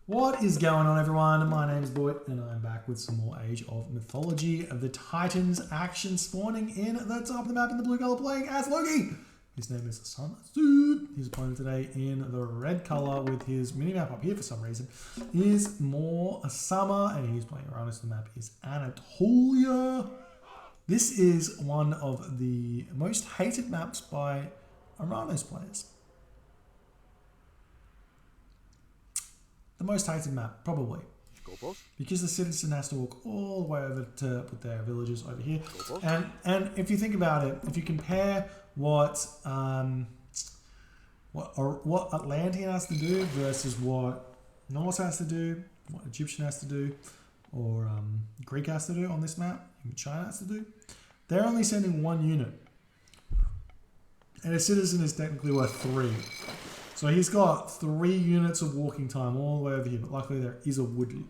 What is going on, everyone? My name is Boyd and I'm back with some more Age of Mythology. The Titans action spawning in the top of the map in the blue color, playing as Loki. His name is SunTzu. His opponent today in the red color with his minimap up here for some reason is more a summer, and he's playing Oranos. The map is Anatolia. This is one of the most hated maps by Oranos players. The most hated map, probably. Because the citizen has to walk all the way over to put their villages over here. And if you think about it, if you compare what Atlantean has to do versus what Norse has to do, what Egyptian has to do, or Greek has to do on this map, even China has to do, they're only sending one unit. And a citizen is technically worth 3. So he's got 3 units of walking time all the way over here, but luckily there is a little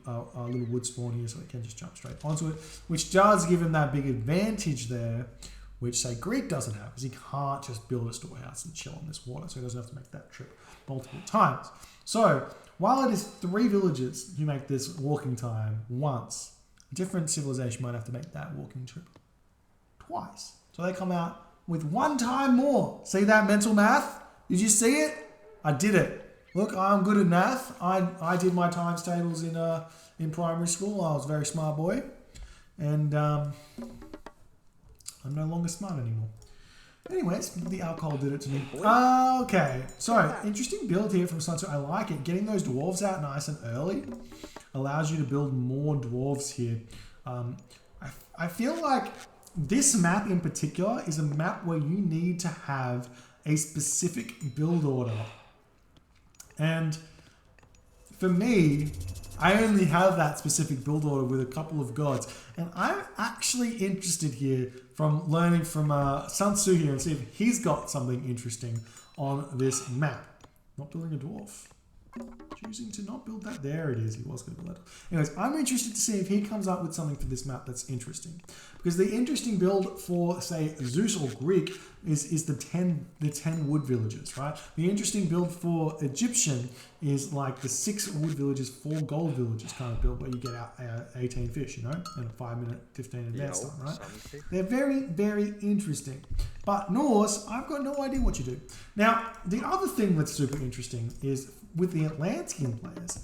wood spawn here, so he can just jump straight onto it, which does give him that big advantage there, which say Greek doesn't have, because he can't just build a storehouse and chill on this water, so he doesn't have to make that trip multiple times. So while it is 3 villages who make this walking time once, a different civilization might have to make that walking trip twice. So they come out with 1 time more. See that mental math? Did you see it? I did it. Look, I'm good at math. I did my times tables in primary school. I was a very smart boy. And I'm no longer smart anymore. Anyways, the alcohol did it to me. Okay, so interesting build here from SunTzu. I like it. Getting those dwarves out nice and early allows you to build more dwarves here. I feel like this map in particular is a map where you need to have a specific build order. And for me, I only have that specific build order with a couple of gods. And I'm actually interested here from learning from SunTzu here and see if he's got something interesting on this map. Not building a dwarf. Choosing to not build that. There it is. He was going to build that. Anyways, I'm interested to see if he comes up with something for this map that's interesting. Because the interesting build for, say, Zeus or Greek is the 10 wood villages, right? The interesting build for Egyptian is like the 6 wood villages, 4 gold villages kind of build where you get out 18 fish, you know, in a 5-minute, 15 advance time, right? They're very, very interesting. But Norse, I've got no idea what you do. Now, the other thing that's super interesting is with the Atlantean players,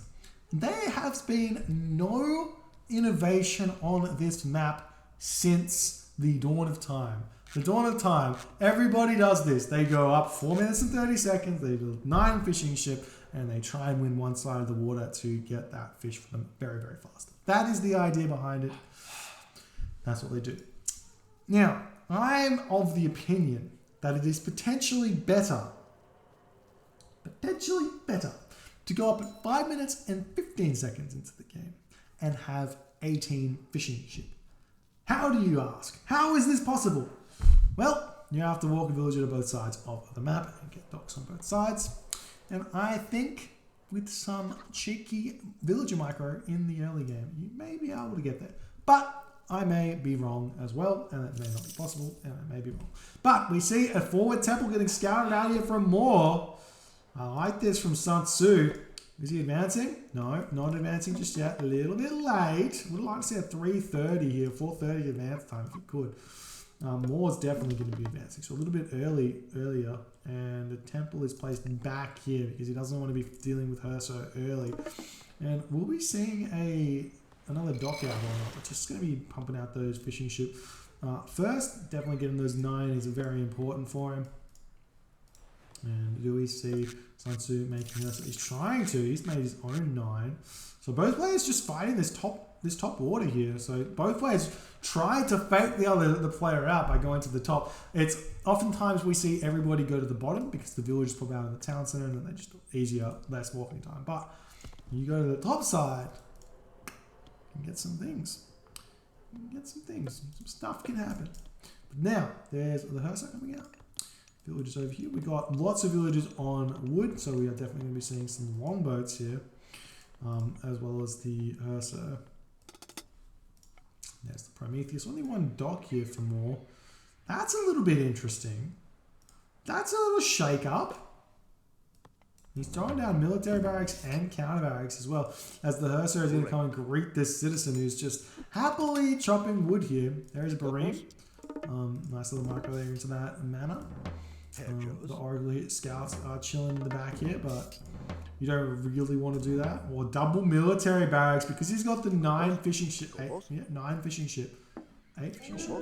there has been no innovation on this map since the dawn of time. The dawn of time, everybody does this. They go up 4 minutes and 30 seconds, they build 9 fishing ship, and they try and win one side of the water to get that fish for them very, very fast. That is the idea behind it. That's what they do. Now, I'm of the opinion that it is potentially better to go up at 5 minutes and 15 seconds into the game and have 18 fishing ship. How do you ask? How is this possible? Well, you have to walk a villager to both sides of the map and get docks on both sides. And I think with some cheeky villager micro in the early game, you may be able to get there. But I may be wrong as well, and it may not be possible, and I may be wrong. But we see a forward temple getting scouted out here from more. I like this from SunTzu. Is he advancing? No, not advancing just yet. A little bit late. Would like to see a 3:30 here, 4:30 advance time if you could. Moore's definitely going to be advancing, so a little bit earlier. And the temple is placed back here because he doesn't want to be dealing with her so early. And we'll be seeing another dock out or not. We're just going to be pumping out those fishing ship. First, definitely getting those 9 is very important for him. And do we see SunTzu making this? He's trying to. He's made his own 9. So both players just fighting this top order here. So both players try to fake the player out by going to the top. It's oftentimes we see everybody go to the bottom because the villagers pop out in the town center and then they're just easier, less walking time. But you go to the top side and get some things. Some stuff can happen. But now there's the Hersa coming out. Villages over here. We got lots of villages on wood, so we are definitely going to be seeing some longboats here, as well as the Ursa. There's the Prometheus. Only 1 dock here for more. That's a little bit interesting. That's a little shake up. He's throwing down military barracks and counter barracks as well, as the Herser is going to come and greet this citizen who's just happily chopping wood here. There's Bareem. Nice little marker there into that manor. The Oracle scouts are chilling in the back here, but you don't really want to do that. Or double military barracks because he's got the 9 fishing ship. 9 fishing ship. 8 fishing ship.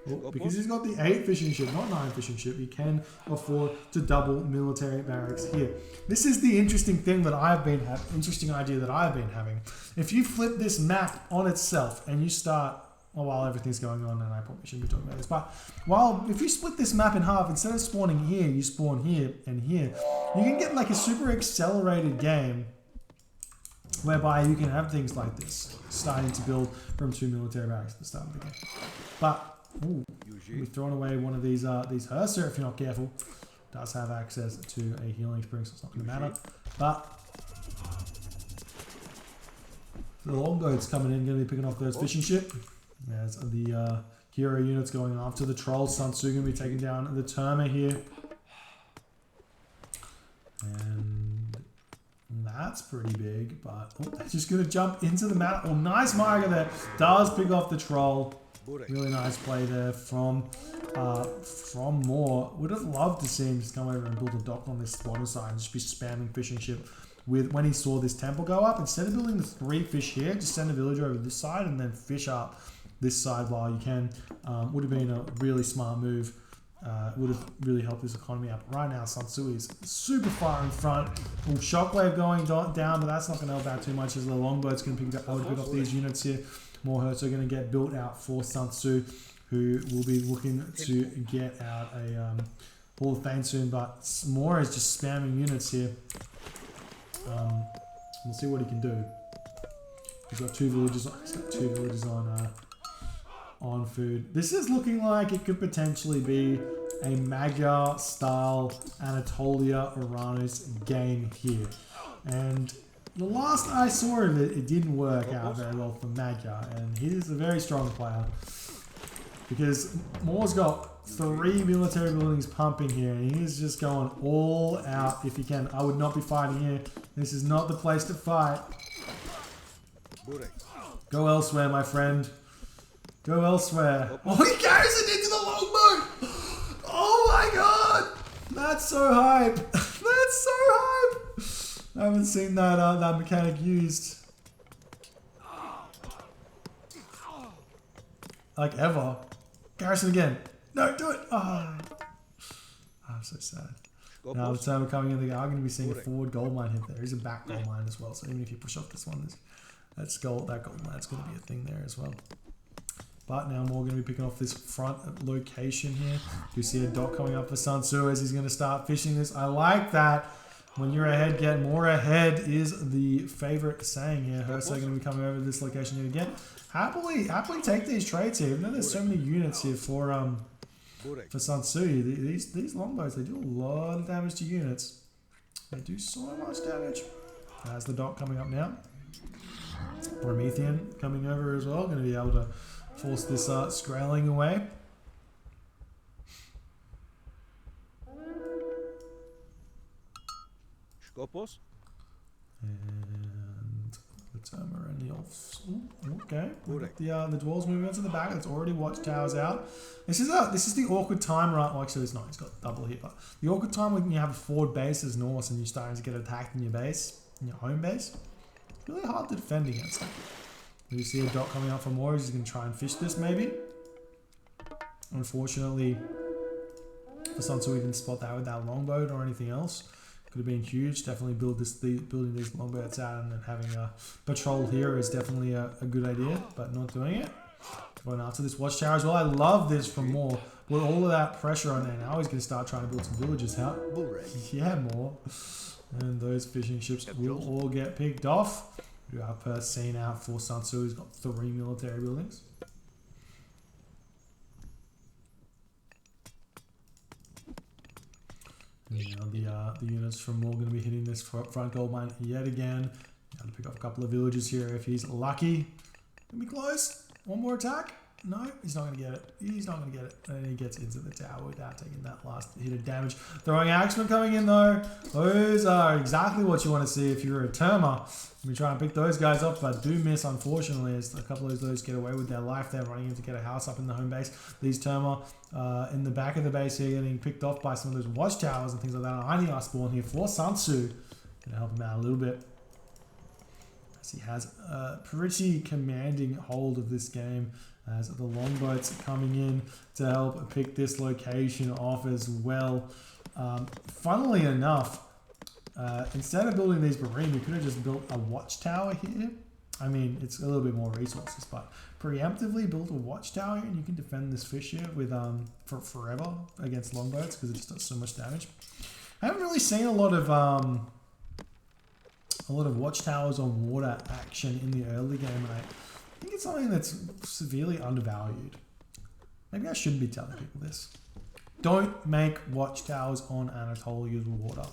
Well, because he's got the 8 fishing ship, not 9 fishing ship, he can afford to double military barracks here. This is the interesting thing that I've been having, interesting idea that I've been having. If you flip this map on itself and you start, well, while everything's going on, and I probably shouldn't be talking about this, but if you split this map in half, instead of spawning here, you spawn here and here, you can get like a super accelerated game whereby you can have things like this, starting to build from 2 military barracks at the start of the game. But ooh, we're throwing away one of these Herser if you're not careful. Does have access to a healing spring, so it's not going to matter. But the longboat's coming in, going to be picking off those fishing ship. There's the hero units going after the trolls. SunTzu going to be taking down the Terma here. And that's pretty big, but they're just going to jump into the map. Oh, nice marker there. Does pick off the troll. Really nice play there from Moore. Would have loved to see him just come over and build a dock on this bottom side and just be spamming fishing ship with when he saw this temple go up. Instead of building the 3 fish here, just send a villager over this side and then fish up this side while you can. Would have been a really smart move. Would have really helped this economy out. But right now, SunTzu is super far in front. Ooh, shockwave going down, but that's not going to help out too much as the longboat's going to pick up these units here. More Hertz are going to get built out for SunTzu, who will be looking to get out a Hall of Fame soon. But Moore is just spamming units here. We'll see what he can do. He's got 2 villages. He's got 2 villages on food. This is looking like it could potentially be a Magyar-style Anatolia Oranos game here, and the last I saw of it, it didn't work out very well for Magyar, and he's a very strong player because Moore's got 3 military buildings pumping here, and he's just going all out if he can. I would not be fighting here. This is not the place to fight. Go elsewhere, my friend. Go elsewhere. Oh, he carries it into the longboat! Oh my god! That's so hype! That's so hype! I haven't seen that mechanic used like ever. Garrison again. No, do it! Oh. I'm so sad. Now the time we're coming in, they are going to be seeing a forward gold mine hit there. There's a back gold mine as well. So even if you push off this one, that gold mine's going to be a thing there as well. But now we're going to be picking off this front location here. You see a dock coming up for SunTzu as he's going to start fishing this. I like that. When you're ahead, get more ahead is the favorite saying here. Hersa going to be coming over to this location here again. Happily take these trades here. Even though there's so many units here for SunTzu, these longbows, they do a lot of damage to units. They do so much damage. There's the dock coming up now. Promethean coming over as well. Going to be able to force this Skraeling away. And the Terma and the Elves. Okay. The dwarves moving into the back. It's already watchtowers out. This is the awkward time, right? Well, actually, it's not. It's got double here, but the awkward time when you have a forward base as Norse and you're starting to get attacked in your base, in your home base. It's really hard to defend against it. You see a dot coming up from Moore. He's going to try and fish this, maybe. Unfortunately, for SunTzu, we didn't spot that with that longboat or anything else. Could have been huge. Definitely building these longboats out and then having a patrol here is definitely a good idea, but not doing it. Going after this watchtower as well. I love this from Moore. With all of that pressure on there, now he's going to start trying to build some villages out. Yeah, Moore. And those fishing ships will all get picked off. We have Persine out for SunTzu. He's got 3 military buildings. Now the units from Moore going to be hitting this front gold mine yet again. Got to pick up a couple of villages here if he's lucky. Gonna be close. One more attack. No, he's not going to get it. He's not going to get it. And he gets into the tower without taking that last hit of damage. Throwing Axeman coming in though. Those are exactly what you want to see if you're a Terma. We try and pick those guys up, but do miss, unfortunately, as a couple of those get away with their life. They're running in to get a house up in the home base. These Terma in the back of the base here getting picked off by some of those watchtowers and things like that. I need our spawn here for SunTzu. Gonna help him out a little bit. As he has a pretty commanding hold of this game, as the longboats are coming in to help pick this location off as well. Funnily enough, instead of building these marine, we could have just built a watchtower here. I mean, it's a little bit more resources, but preemptively build a watchtower here and you can defend this fish here with for forever against longboats because it just does so much damage. I haven't really seen a lot of watchtowers on water action in the early game, and I think it's something that's severely undervalued. Maybe I shouldn't be telling people this. Don't make watchtowers on Anatolia's water.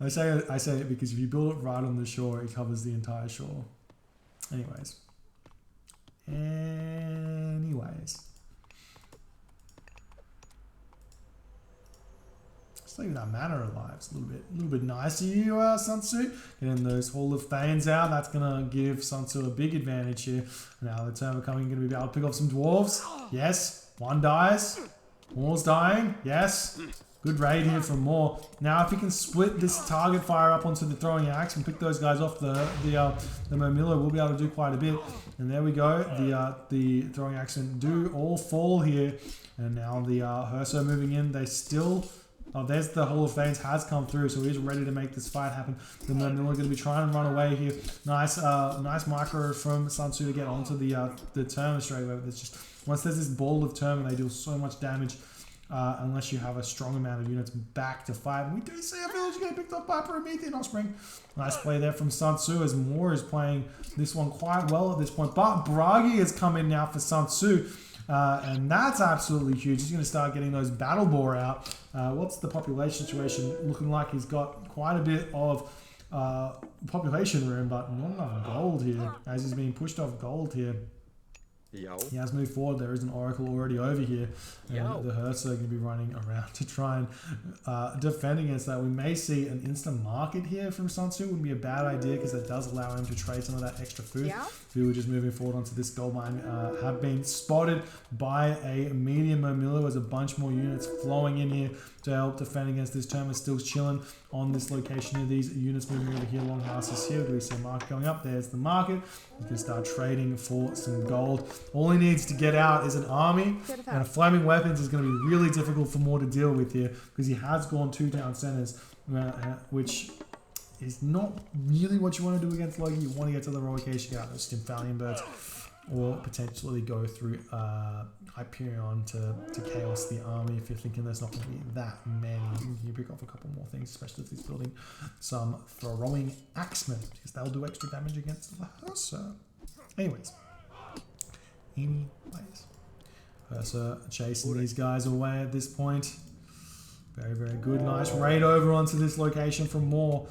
I say it because if you build it right on the shore, it covers the entire shore. Anyways. Leave that mana alive. It's a little bit nicer you, SunTzu. Getting those Hall of Thanes out. That's gonna give SunTzu a big advantage here. Now the turn coming, gonna be able to pick off some dwarves. Yes, one dies. More's dying. Yes. Good raid here from Moore. Now if he can split this target fire up onto the throwing axe and pick those guys off the Momilla, we'll be able to do quite a bit. And there we go. The throwing axe do all fall here. And now the Herso moving in. They still. Oh, there's the Hall of Thanes has come through, so he's ready to make this fight happen. The Momilla going to be trying to run away here. Nice micro from SunTzu to get onto the Terma straight away. But it's just once there's this ball of Terma, they deal so much damage unless you have a strong amount of units back to fight. And we do see a village getting picked up by Promethean Offspring. Nice play there from SunTzu as Moore is playing this one quite well at this point. But Bragi has come in now for SunTzu. And that's absolutely huge. He's going to start getting those battle boar out. What's the population situation looking like? He's got quite a bit of population room, but not enough gold here. As he's being pushed off gold here. He has moved forward. There is an oracle already over here. And the Hertz are going to be running around to try and defend against that. We may see an instant market here from SunTzu. Wouldn't be a bad idea because that does allow him to trade some of that extra food. Villagers moving forward onto this gold mine have been spotted by a medium Momilla. There's a bunch more units flowing in here to help defend against this Terma. Still chilling on this location here. These units moving over here. Longhouses here. Do we see a market going up? There's the market. You can start trading for some gold. All he needs to get out is an army, and flaming weapons is going to be really difficult for Moore to deal with here because he has gone 2 town centers, which is not really what you want to do against Loki. You want to get to the location, get out those Stymphalian birds, or potentially go through Hyperion to chaos the army if you're thinking there's not going to be that many. You pick off a couple more things, especially if he's building some throwing axemen, because they'll do extra damage against the Hersa. Anyways, Hersa chasing these guys away at this point. Very, very good. Nice raid over onto this location from Moore.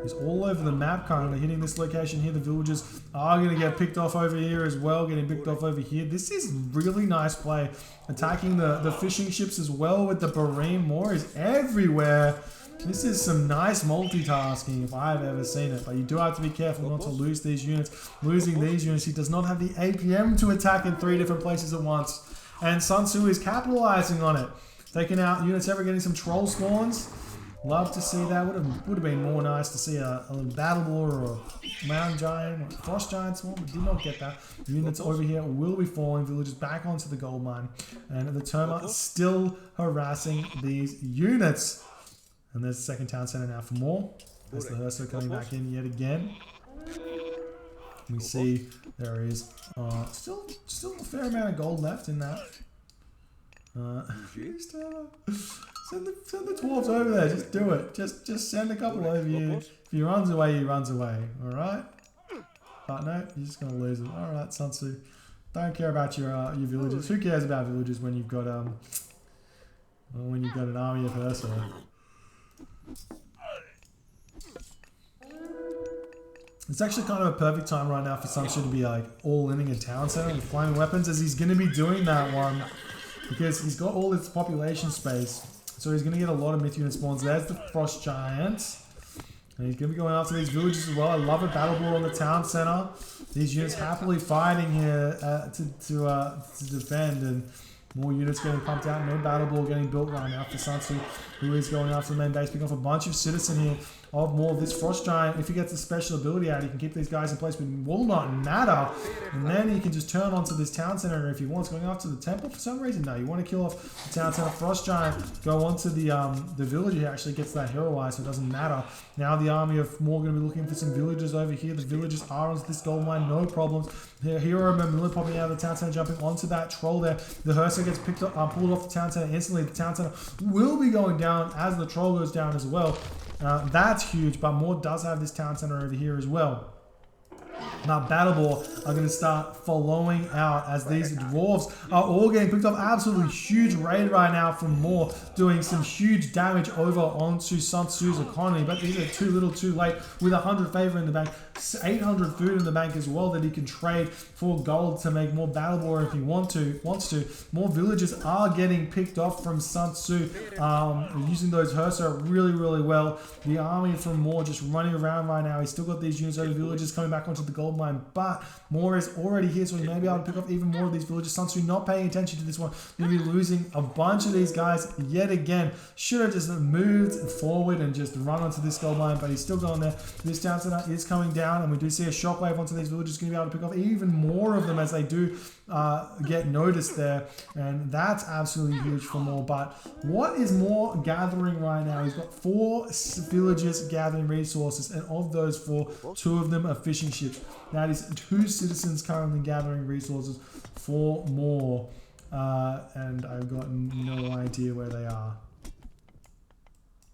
He's all over the map currently, hitting this location here. The villagers are going to get picked off over here as well, getting picked off over here. This is really nice play. Attacking the fishing ships as well with the Bareem. Moore is everywhere. This is some nice multitasking if I've ever seen it. But you do have to be careful not to lose these units. Losing these units, he does not have the APM to attack in 3 different places at once. And SunTzu is capitalizing on it. Taking out units ever, getting some troll spawns. Love to see that. Would have been more nice to see a little battle boar or a mountain giant or a frost giant spawn, but did not get that. Units over here will be falling. Villagers back onto the gold mine. And the Terma still harassing these units. And there's the second town center now for Moore. There's the Herso coming back in yet again. We see there is still a fair amount of gold left in that. Send the dwarves over there. Just do it. Just send a couple over here. If he runs away, he runs away. All right. But no, you're just gonna lose him. All right, SunTzu. Don't care about your villagers. Who cares about villagers when you've got an army of Hersa? It's actually kind of a perfect time right now for SunTzu to be like all-inning a town center with flaming weapons, as he's going to be doing that one because he's got all this population space. So he's going to get a lot of myth unit spawns. There's the Frost Giant. And he's going to be going after these villages as well. I love a battle ball on the town center. These units happily fighting here to defend, and more units getting pumped out. No battle ball getting built right now for SunTzu, who is going after the main base, picking off a bunch of citizen here of more of this Frost Giant. If he gets the special ability out, he can keep these guys in place, but it will not matter. And then he can just turn onto this town center if he wants, going after the temple for some reason. No, you want to kill off the town center Frost Giant, go onto the village. He actually gets that heroized, so it doesn't matter. Now the army of more going to be looking for some villagers over here. The villagers are onto this gold mine, no problems. The hero Mamula popping out of the town center, jumping onto that troll there. The Hearser gets picked up, pulled off the town center instantly. The town center will be going down as the troll goes down as well. That's huge, but Moore does have this town center over here as well. Now Battle Ball are going to start following out as these dwarves are all getting picked up. Absolutely huge raid right now from Moore, doing some huge damage over onto SunTzu's economy, but these are too little too late with 100 favor in the bank, 800 food in the bank as well that he can trade for gold to make more Battle Ball if he wants to. More villages are getting picked off from SunTzu, using those Hearser really well. The army from Moore just running around right now. He's still got these units over villages coming back onto the gold mine, but Moore is already here, so he may be able to pick up even more of these villages. SunTzu not paying attention to this one. Going to be losing a bunch of these guys yet again. Should have just moved forward and just run onto this gold mine, but he's still going there. This town center is coming down, and we do see a shockwave onto these villages. Going to be able to pick off even more of them as they do get noticed there, and that's absolutely huge for Moore. But what is Moore gathering right now? He's got 4 villages gathering resources, and of those 4, 2 of them are fishing ships. That is 2 citizens currently gathering resources for Moore, and I've got no idea where they are.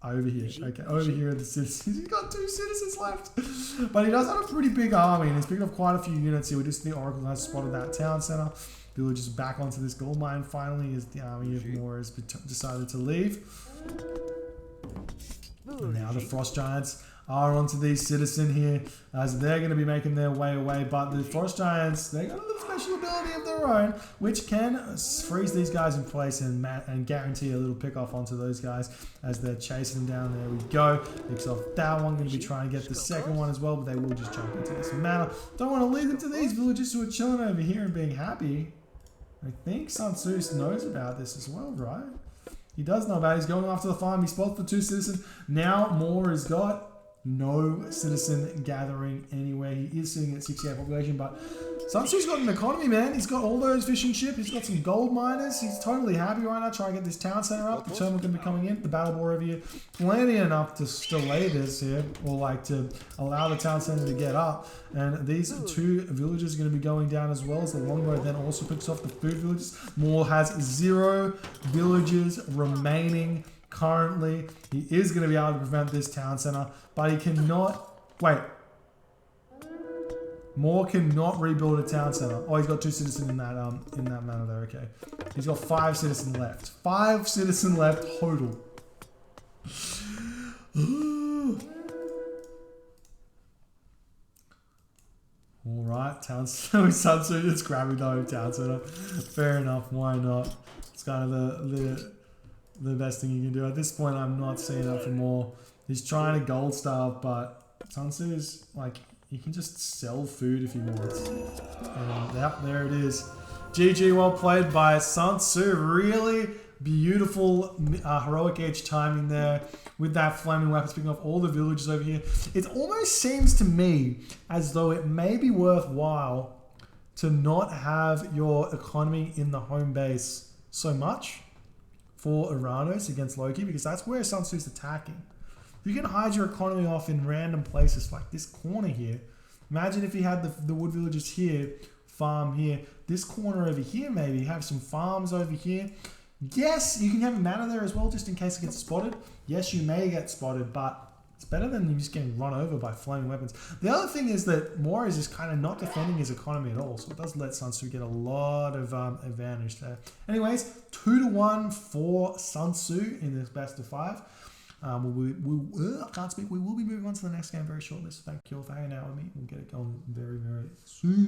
Over here. Okay, over here are the citizens. He's got 2 citizens left. But he does have a pretty big army, and he's picked up quite a few units here. We just see the Oracle has spotted that town center. Village is back onto this gold mine finally as the army of Moore has decided to leave. And now the Frost Giants are onto these citizen here as they're going to be making their way away, but the Frost Giants, they got a little special ability of their own which can freeze these guys in place and guarantee a little pick off onto those guys as they're chasing them down. There we go, picks off that one. Going to be trying to get the second one as well, but they will just jump into this manner. Don't want to leave them to these villagers who are chilling over here and being happy. I think SunTzu knows about this as well, right? He does know about it. He's going after the farm. He spots the 2 citizens. Now Moore has got no citizen gathering anywhere. He is sitting at 68 population, but SunTzu's got an economy, man. He's got all those fishing ships. He's got some gold miners. He's totally happy right now trying to get this town center up. The terminal can be coming in. The battle ball over here, plenty enough to delay this here, or like to allow the town center to get up. And these 2 villages are going to be going down as well as the longbow then also picks off the food villages. Moore has 0 villages remaining currently. He is going to be able to prevent this town center, but he cannot. Wait. Moore cannot rebuild a town center. Oh, he's got 2 citizens in that manner there. Okay, he's got 5 citizens left. 5 citizens left total. All right, town center. SunTzu just grabbing the home town center. Fair enough. Why not? It's kind of the best thing you can do. At this point, I'm not seeing that for Moore. He's trying to gold starve, but SunTzu is like, he can just sell food if he wants. And yep, there it is. GG, well played by SunTzu. Really beautiful heroic edge timing there with that flaming weapons, picking off all the villages over here. It almost seems to me as though it may be worthwhile to not have your economy in the home base so much for Oranos against Loki, because that's where SunTzu's attacking. You can hide your economy off in random places like this corner here. Imagine if you had the wood villages here, farm here, this corner over here maybe, have some farms over here. Yes, you can have a manor there as well just in case it gets spotted. Yes, you may get spotted, but it's better than you just getting run over by flaming weapons. The other thing is that Moore is just kind of not defending his economy at all, so it does let SunTzu get a lot of advantage there. Anyways, 2-1 for SunTzu in this best of 5. I can't speak. We will be moving on to the next game very shortly. So thank you all for hanging out with me. We'll get it going very, very soon.